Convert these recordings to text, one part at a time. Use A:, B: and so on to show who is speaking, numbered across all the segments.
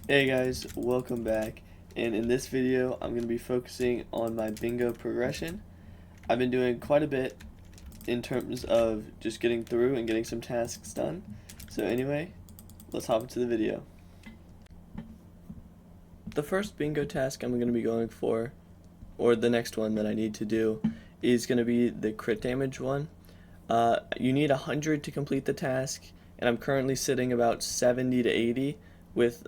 A: Hey guys, welcome back, and in this video I'm going to be focusing on my bingo progression. I've been doing quite a bit in terms of just getting through and getting some tasks done. So anyway, let's hop into the video. The first bingo task I'm going to be going for, or the next one that I need to do, is going to be the crit damage one. You need 100 to complete the task, and I'm currently sitting about 70 to 80 with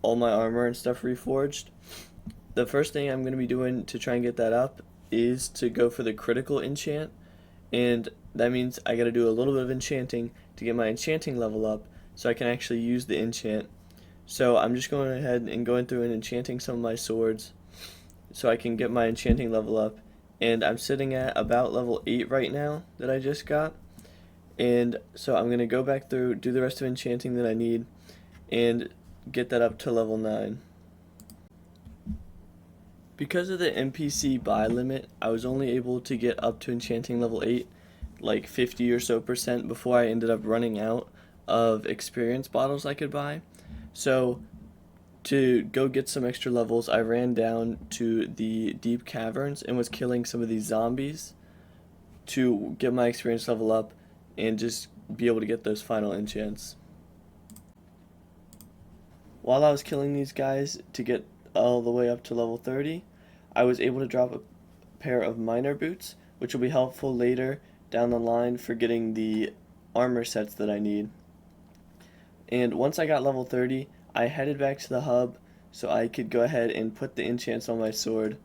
A: all my armor and stuff reforged. The first thing I'm going to be doing to try and get that up is to go for the critical enchant, and that means I got to do a little bit of enchanting to get my enchanting level up so I can actually use the enchant. So I'm just going ahead and going through and enchanting some of my swords so I can get my enchanting level up, and I'm sitting at about level 8 right now that I just got. And so I'm going to go back through, do the rest of enchanting that I need, and get that up to level 9. Because of the NPC buy limit, I was only able to get up to enchanting level 8, like 50 or so percent, before I ended up running out of experience bottles I could buy. So to go get some extra levels, I ran down to the deep caverns and was killing some of these zombies to get my experience level up and just be able to get those final enchants. While I was killing these guys to get all the way up to level 30, I was able to drop a pair of miner boots, which will be helpful later down the line for getting the armor sets that I need. And once I got level 30, I headed back to the hub so I could go ahead and put the enchants on my sword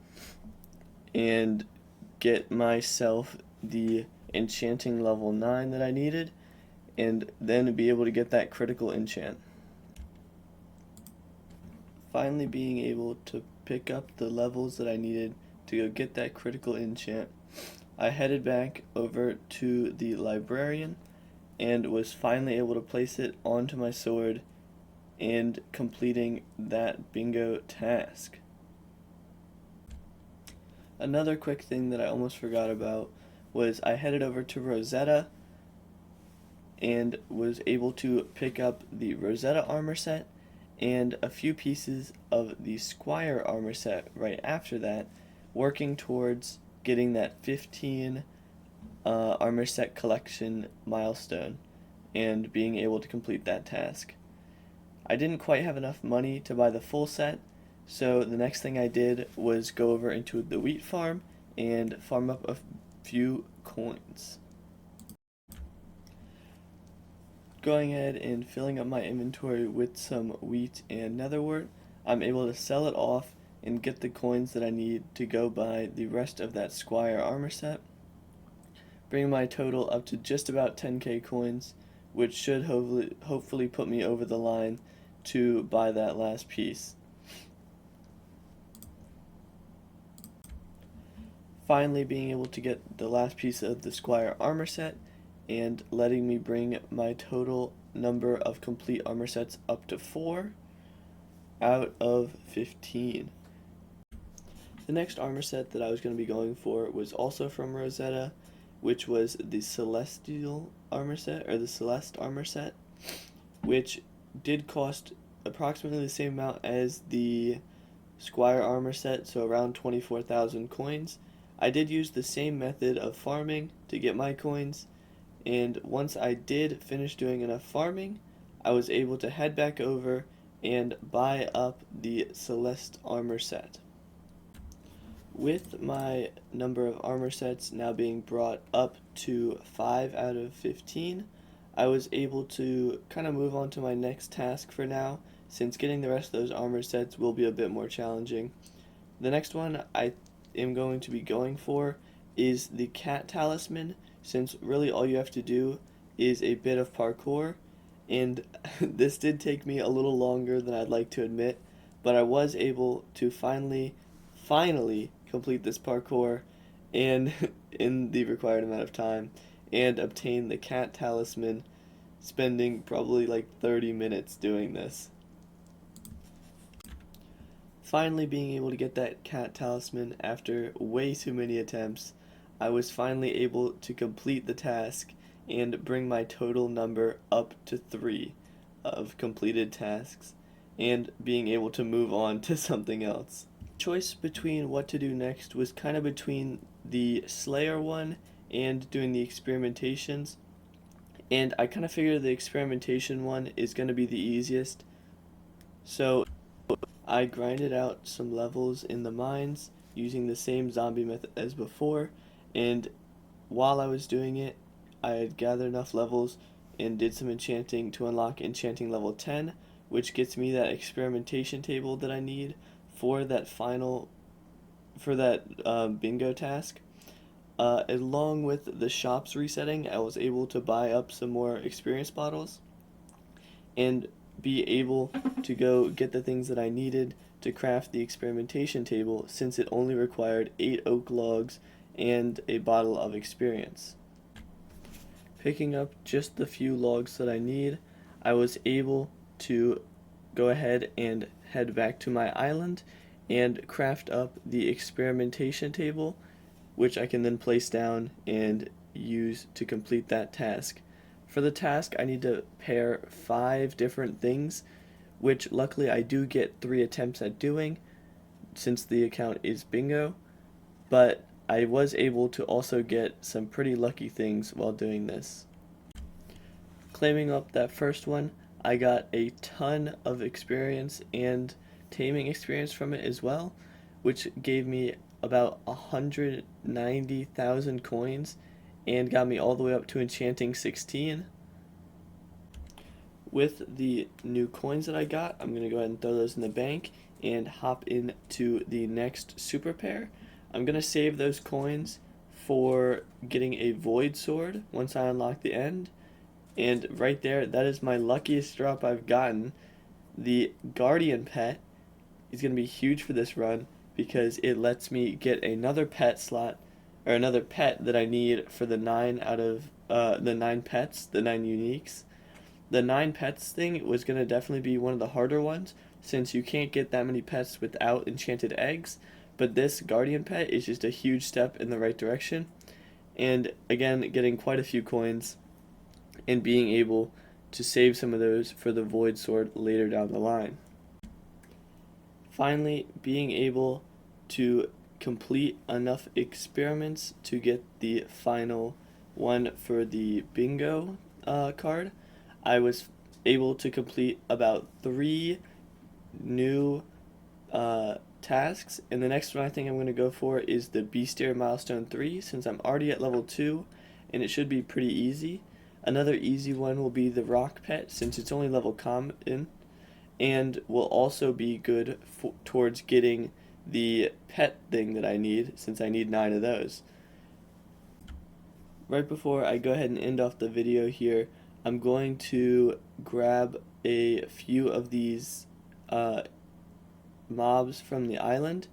A: and get myself the enchanting level 9 that I needed, and then be able to get that critical enchant. Finally being able to pick up the levels that I needed to go get that critical enchant, I headed back over to the librarian and was finally able to place it onto my sword and completing that bingo task. Another quick thing that I almost forgot about was I headed over to Rosetta and was able to pick up the Rosetta armor set and a few pieces of the Squire armor set right after that, working towards getting that 15 armor set collection milestone and being able to complete that task. I didn't quite have enough money to buy the full set, so the next thing I did was go over into the wheat farm and farm up a few coins. Going ahead and filling up my inventory with some wheat and netherwort, I'm able to sell it off and get the coins that I need to go buy the rest of that Squire armor set, bringing my total up to just about 10k coins, which should hopefully put me over the line to buy that last piece. Finally being able to get the last piece of the Squire armor set and letting me bring my total number of complete armor sets up to 4 out of 15. The next armor set that I was going to be going for was also from Rosetta, which was the Celestial armor set, or the Celeste armor set, which did cost approximately the same amount as the Squire armor set, so around 24,000 coins. I did use the same method of farming to get my coins, and once I did finish doing enough farming, I was able to head back over and buy up the Celeste armor set. With my number of armor sets now being brought up to 5 out of 15, I was able to kind of move on to my next task for now, since getting the rest of those armor sets will be a bit more challenging. The next one I am going to be going for is the cat talisman, since really all you have to do is a bit of parkour, and this did take me a little longer than I'd like to admit, but I was able to finally complete this parkour and in the required amount of time and obtain the cat talisman, spending probably like 30 minutes doing this. Finally being able to get that cat talisman after way too many attempts, I was finally able to complete the task and bring my total number up to 3 of completed tasks. and being able to move on to something else. Choice between what to do next was kind of between the Slayer one and doing the experimentations, and I kind of figured the experimentation one is going to be the easiest. So I grinded out some levels in the mines using the same zombie method as before, and while I was doing it, I had gathered enough levels and did some enchanting to unlock enchanting level 10, which gets me that experimentation table that I need for that bingo task. Along with the shops resetting, I was able to buy up some more experience bottles and be able to go get the things that I needed to craft the experimentation table, since it only required 8 oak logs and a bottle of experience. Picking up just the few logs that I need, I was able to go ahead and head back to my island and craft up the experimentation table, which I can then place down and use to complete that task. For the task, I need to pair 5 different things, which luckily I do get 3 attempts at doing since the account is bingo, but I was able to also get some pretty lucky things while doing this. Claiming up that first one, I got a ton of experience and taming experience from it as well, which gave me about 190,000 coins and got me all the way up to enchanting 16. With the new coins that I got, I'm going to go ahead and throw those in the bank and hop into the next super pair. I'm going to save those coins for getting a void sword once I unlock the end. And right there, that is my luckiest drop I've gotten. The guardian pet is going to be huge for this run because it lets me get another pet slot, or another pet that I need for the 9 out of the 9 pets, the 9 uniques. The 9 pets thing was going to definitely be one of the harder ones, since you can't get that many pets without enchanted eggs, but this guardian pet is just a huge step in the right direction. And again, getting quite a few coins and being able to save some of those for the void sword later down the line. Finally, being able to complete enough experiments to get the final one for the bingo card. I was able to complete about 3 new tasks, and the next one I think I'm going to go for is the Bestiary Milestone 3, since I'm already at level 2 and it should be pretty easy. Another easy one will be the Rock Pet, since it's only level common, and will also be good towards getting the pet thing that I need, since I need 9 of those. Right before I go ahead and end off the video here, I'm going to grab a few of these mobs from the island,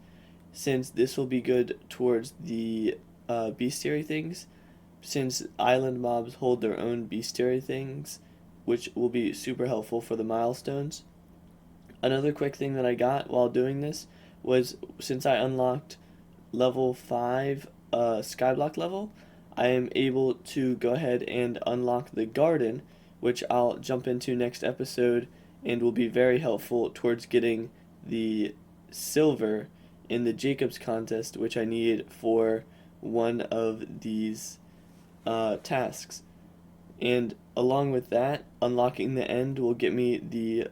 A: since this will be good towards the bestiary things, since island mobs hold their own bestiary things, which will be super helpful for the milestones. Another quick thing that I got while doing this was, since I unlocked level 5 Skyblock level, I am able to go ahead and unlock the garden, which I'll jump into next episode, and will be very helpful towards getting the silver in the Jacobs contest, which I need for one of these tasks. And along with that, unlocking the end will get me the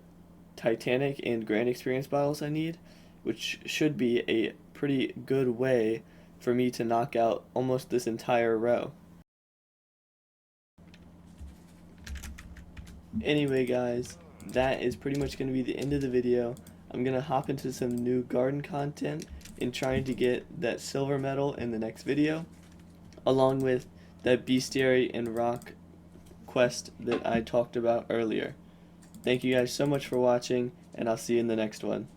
A: Titanic and Grand Experience bottles I need, which should be a pretty good way for me to knock out almost this entire row. Anyway guys, that is pretty much going to be the end of the video. I'm going to hop into some new garden content and trying to get that silver medal in the next video, along with that bestiary and rock quest that I talked about earlier. Thank you guys so much for watching, and I'll see you in the next one.